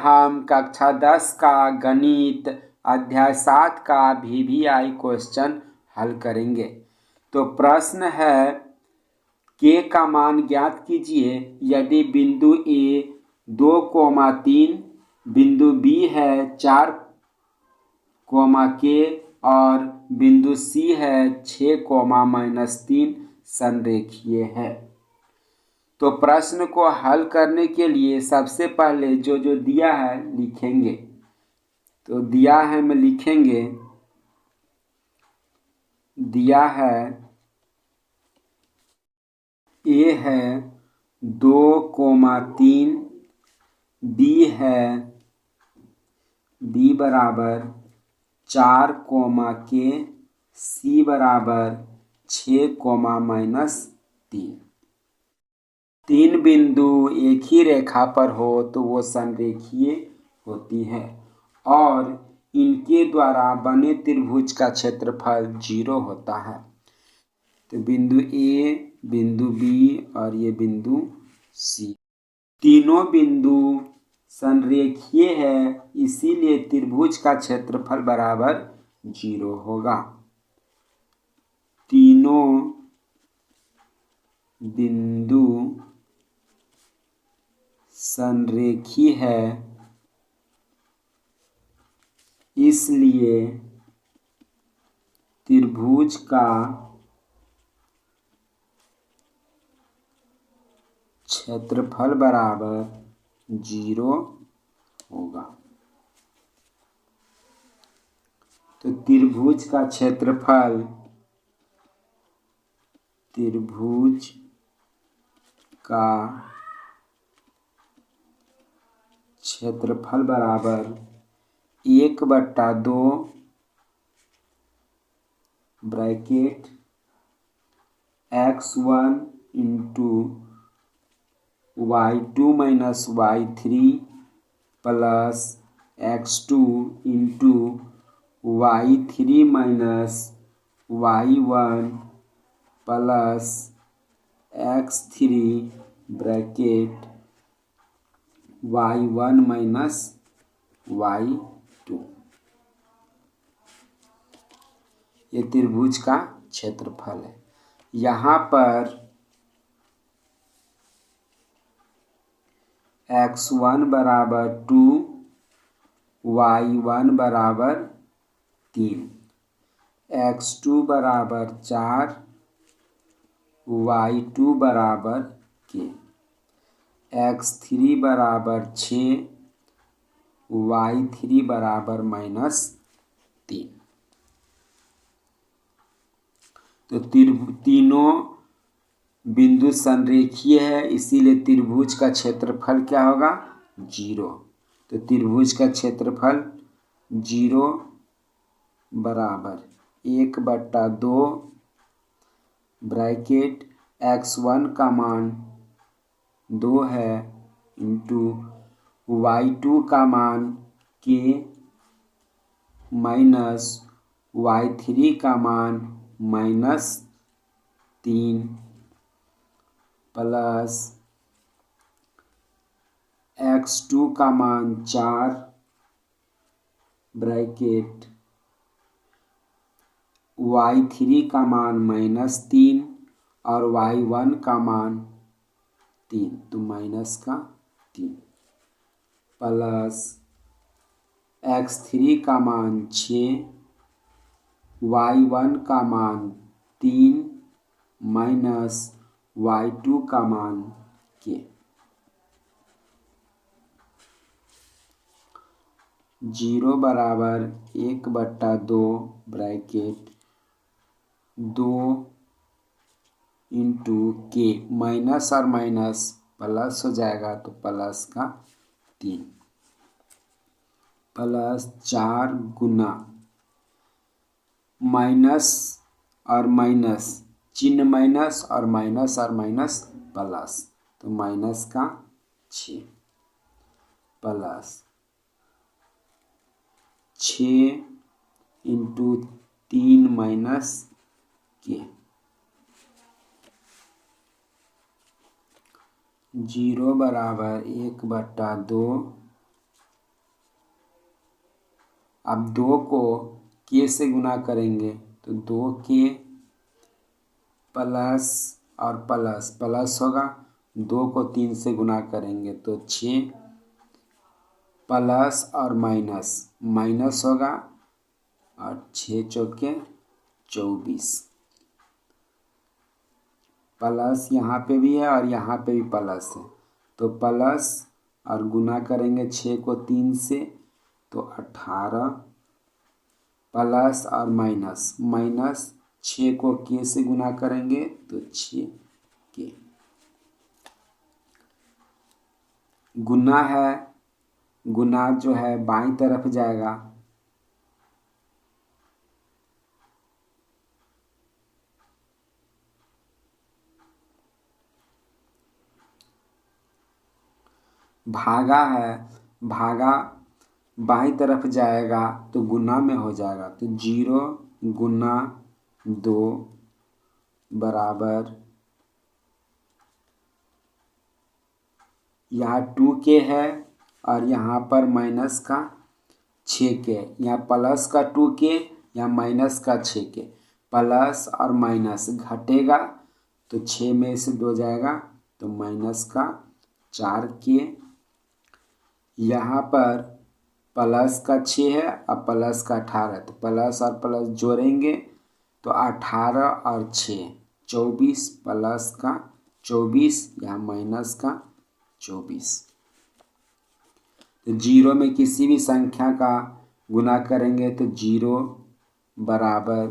हम कक्षा 10 का गणित अध्याय 7 का VVI क्वेश्चन हल करेंगे। तो प्रश्न है के का मान ज्ञात कीजिए यदि बिंदु A 2,3, बिंदु B है 4, K और बिंदु C है 6, संरेखीय है। तो प्रश्न को हल करने के लिए सबसे पहले जो दिया है लिखेंगे। तो दिया है में लिखेंगे, दिया है A है 2,3, B है B बराबर 4, K, C बराबर 6, तीन बिंदु एक ही रेखा पर हो तो वो संरेखीय होती है और इनके द्वारा बने त्रिभुज का क्षेत्रफल 0 होता है। तो बिंदु A, बिंदु B और ये बिंदु C, तीनों बिंदु संरेखीय है, इसीलिए त्रिभुज का क्षेत्रफल बराबर 0 होगा। तीनों बिंदु संरेखीय है, इसलिए त्रिभुज का क्षेत्रफल बराबर 0 होगा। तो त्रिभुज का क्षेत्रफल बराबर 1/2 bracket x1 into y2 minus y3 plus x2 into y3 minus y1 plus x3 bracket y1 minus y2। ये त्रिभुज का क्षेत्रफल है। यहाँ पर x1 बराबर 2, y1 बराबर 3, x2 बराबर 4, y2 बराबर k, x3 बराबर 6, y3 बराबर -3। तो तीनों बिंदु संरेखीय है, इसीलिए त्रिभुज का क्षेत्रफल क्या होगा 0। तो त्रिभुज का क्षेत्रफल 0 बराबर 1/2 ब्रैकेट x1 का मान 2 है इंटू y2 का मान k माइनस y3 का मान -3 प्लस x2 का मान 4 ब्रैकेट y3 का मान -3 और y1 का मान 3, तो -3 प्लस x3 का मान 6, y1 का मान 3 माइनस y2 का मान k। 0 बराबर 1/2 ब्रैकेट 2 इंटू k, माइनस और माइनस प्लस हो जाएगा तो प्लस का 3 प्लस 4 गुना माइनस और माइनस, चिन्ह माइनस और माइनस प्लस, तो माइनस का 6 प्लस 6 इंटू 3 माइनस k, 0 बराबर 1/2 अब 2 को k से गुना करेंगे तो 2k प्लस और प्लस प्लस होगा, 2 को 3 से गुना करेंगे तो 6 प्लस और माइनस माइनस होगा और 6 चौके 24 प्लस यहाँ पे भी है और यहाँ पे भी प्लस है तो प्लस और गुना करेंगे 6 को 3 से तो 18 प्लस और माइनस माइनस 6 को k से गुना करेंगे तो 6k गुना है, गुना जो है बाईं तरफ जाएगा भागा है, भागा बाईं तरफ जाएगा तो गुना में हो जाएगा तो 0 गुना 2 बराबर यहाँ 2k है और यहाँ पर माइनस का 6k, यहाँ प्लस का 2k यहाँ माइनस का 6k, प्लस और माइनस घटेगा तो 6 में से 2 जाएगा तो माइनस का 4k, यहाँ पर प्लस का 6 है और प्लस का 18 तो प्लस और प्लस जोड़ेंगे तो 18 और 6 24 प्लस का 24 यहाँ माइनस का 24। तो 0 में किसी भी संख्या का गुना करेंगे तो 0 बराबर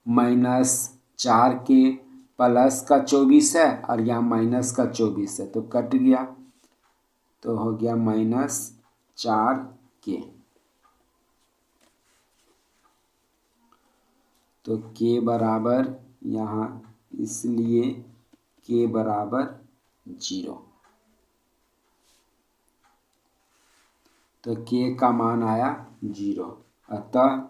-4k प्लस का 24 है और यहाँ माइनस का 24 है तो कट गया तो हो गया -4k। तो k बराबर यहाँ इसलिए k बराबर 0, तो k का मान आया 0। अतः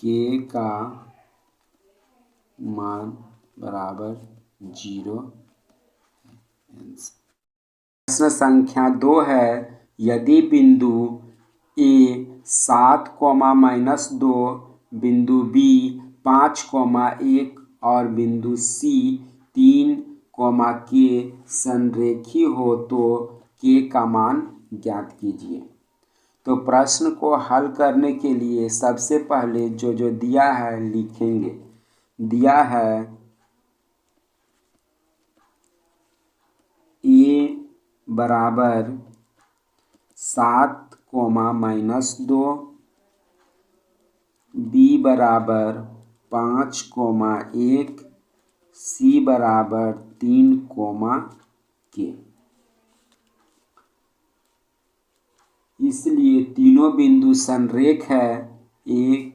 k का मान बराबर 0। प्रश्न संख्या 2 है, यदि बिंदु A 7,-2, बिंदु B 5,1 और बिंदु C 3,k संरेखी हो तो k का मान ज्ञात कीजिए। तो प्रश्न को हल करने के लिए सबसे पहले जो दिया है लिखेंगे। दिया है a बराबर 7,-2, b बराबर 5,1, c बराबर 3,k। इसलिए तीनों बिंदु संरेख है। एक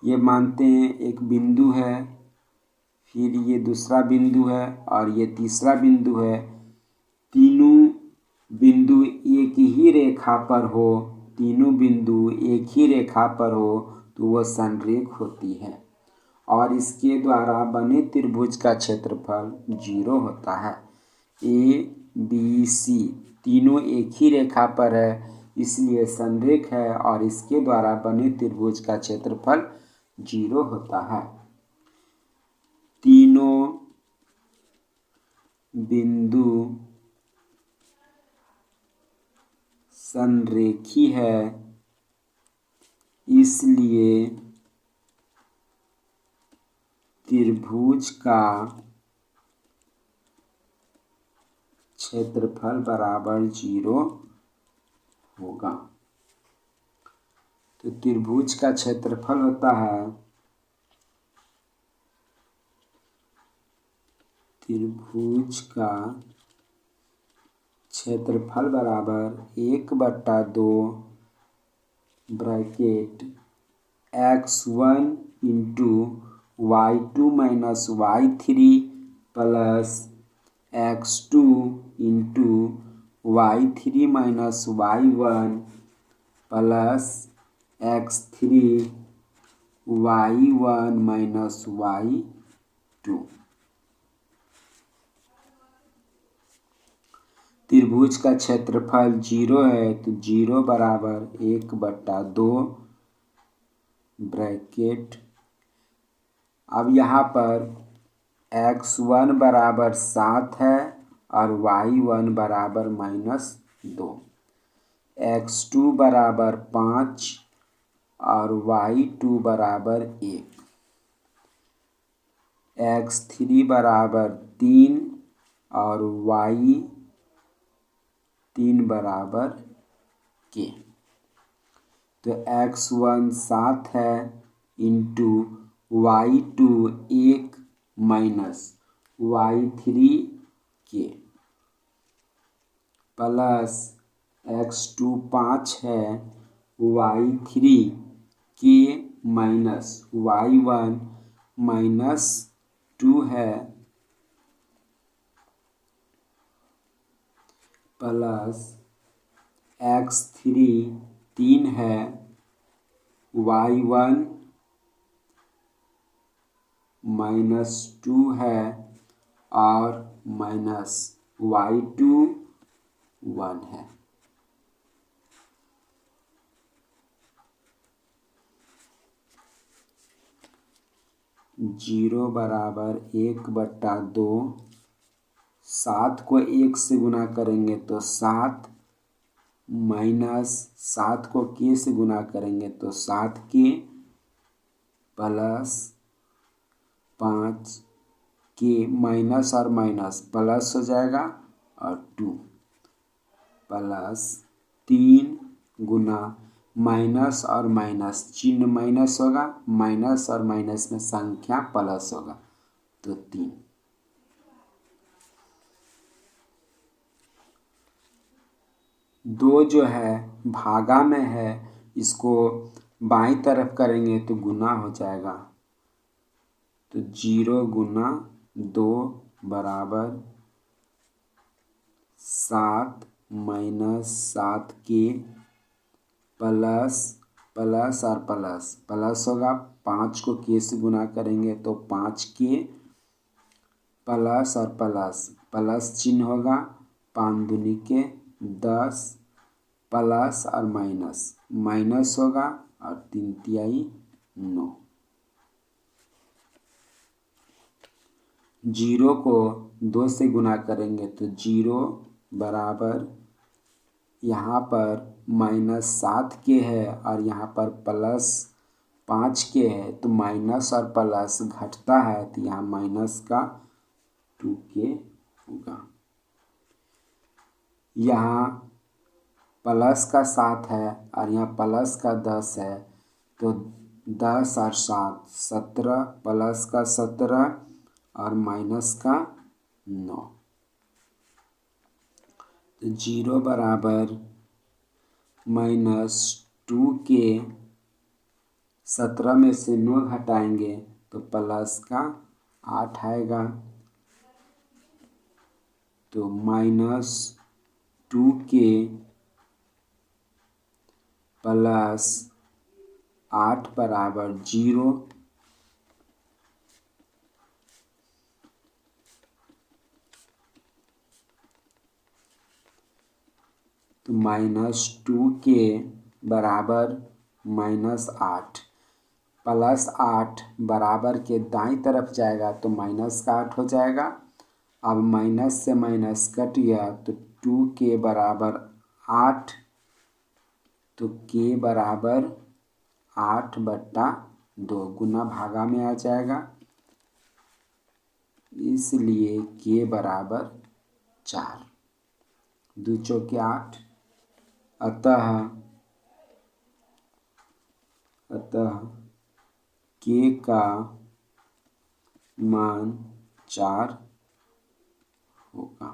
ये मानते हैं एक बिंदु है, फिर ये दूसरा बिंदु है और ये तीसरा बिंदु है। तीनों बिंदु एक ही रेखा पर हो, तीनों बिंदु एक ही रेखा पर हो तो वह संरेख होती है और इसके द्वारा बने त्रिभुज का क्षेत्रफल 0 होता है। ए बी सी तीनों एक ही रेखा पर है इसलिए संरेख है और इसके द्वारा बने त्रिभुज का क्षेत्रफल 0 होता है। तीनों बिंदु संरेखी है इसलिए त्रिभुज का क्षेत्रफल बराबर 0 होगा। तो त्रिभुज का क्षेत्रफल होता है, त्रिभुज का क्षेत्रफल बराबर 1/2 bracket x1 into y2 minus y3 plus x2 into y3 minus y1 plus x3 y1 minus y2। त्रिभुज का क्षेत्रफल 0 है तो 0 बराबर 1/2 ब्रैकेट। अब यहाँ पर x1 बराबर 7 है और y1 बराबर -2, x2 बराबर 5 और y2 बराबर 1, x3 बराबर 3 और y3 बराबर k। तो x1 7 है into y2 1 minus y3 k plus x2 5 है y3 k माइनस y1 -2 है प्लस x3 3 है y1 -2 है और माइनस y2 1 है। जीरो बराबर 1/2, 7 को 1 से गुना करेंगे तो 7 माइनस 7 को k से गुना करेंगे तो 7k प्लस 5k माइनस और माइनस प्लस हो जाएगा और 2 प्लस 3 गुना माइनस और माइनस चिन्ह माइनस होगा, माइनस और माइनस में संख्या प्लस होगा तो 3। दो जो है भागा में है, इसको बाईं तरफ करेंगे तो गुना हो जाएगा। तो 0 गुना 2 बराबर 7 माइनस 7k प्लस प्लस और प्लस प्लस होगा, 5 को k से गुना करेंगे तो 5k प्लस और प्लस प्लस चिन्ह होगा, 5 दूनी के 10 प्लस और माइनस माइनस होगा और 3 तिहाई 9। 0 को 2 से गुना करेंगे तो 0 बराबर यहाँ पर -7k है और यहाँ पर +5k है तो माइनस और प्लस घटता है तो यहाँ माइनस का 2k होगा। यहाँ प्लस का 7 है और यहाँ प्लस का 10 है तो 10 और 7 17 प्लस का 17 और माइनस का 9। तो 0 बराबर -2k 17 में से 9 घटाएंगे तो प्लस का 8 आएगा तो -2k प्लस 8 बराबर 0। तो -2k बराबर -8 प्लस 8 बराबर के दाईं तरफ जाएगा तो माइनस का 8 हो जाएगा। अब माइनस से माइनस कट गया तो 2k बराबर 8 तो k बराबर 8/2 गुना भागा में आ जाएगा, इसलिए k बराबर 4। 2 चौके 8 अतः k का मान 4 होगा।